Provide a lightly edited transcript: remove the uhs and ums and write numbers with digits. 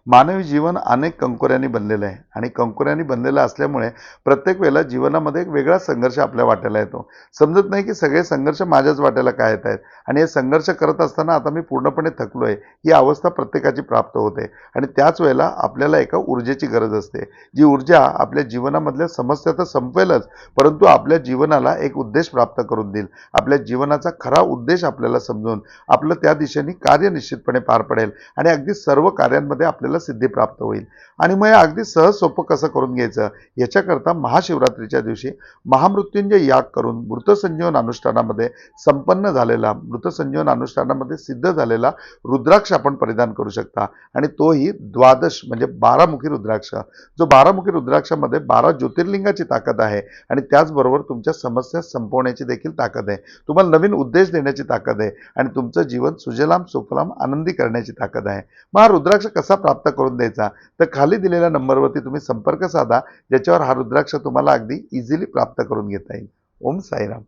मानवी जीवन अनेक कंकोऱ्यांनी बनलेलं आहे आणि कंकोऱ्यांनी बनलेलं असल्यामुळे प्रत्येक वेळेला जीवनामध्ये एक वेगळा संघर्ष आपल्या वाट्याला येतो. समजत नाही की सगळे संघर्ष माझ्याच वाट्याला काय येत आहेत आणि हे संघर्ष करत असताना आता मी पूर्णपणे थकलो आहे, ही अवस्था प्रत्येकाची प्राप्त होते. आणि त्याच वेळेला आपल्याला एका ऊर्जेची गरज असते, जी ऊर्जा आपल्या जीवनामधल्या समस्या तर संपवेलच, परंतु आपल्या जीवनाला एक उद्देश प्राप्त करून देईल. आपल्या जीवनाचा खरा उद्देश आपल्याला समजून आपलं त्या दिशेने कार्य निश्चितपणे पार पडेल आणि अगदी सर्व कार्यांमध्ये आपल्याला सिद्धी प्राप्त होईल. आणि मग हे अगदी सहज सोपं कसं करून घ्यायचं, याच्याकरता महाशिवरात्रीच्या दिवशी महामृत्युंजय याग करून मृतसंजीवन अनुष्ठानामध्ये संपन्न झालेला, मृतसंजीवन अनुष्ठानामध्ये सिद्ध झालेला रुद्राक्ष आपण परिधान करू शकता. आणि तोही द्वादश म्हणजे 12 मुखी रुद्राक्ष, जो 12 मुखी रुद्राक्षामध्ये 12 ज्योतिर्लिंगाची ताकद आहे आणि त्याचबरोबर तुमच्या समस्या संपवण्याची देखील ताकद आहे, तुम्हाला नवीन उद्देश देण्याची ताकद आहे आणि तुमचं जीवन सुजलाम सुफलाम आनंदी करण्याची ताकद आहे. मग हा रुद्राक्ष कसा प्राप्त करून द्यायचा, तर खाली दिलेल्या नंबरवरती तुम्ही संपर्क साधा, ज्याच्यावर हा रुद्राक्ष तुम्हाला अगदी इझिली प्राप्त करून घेता येईल. ओम साईराम.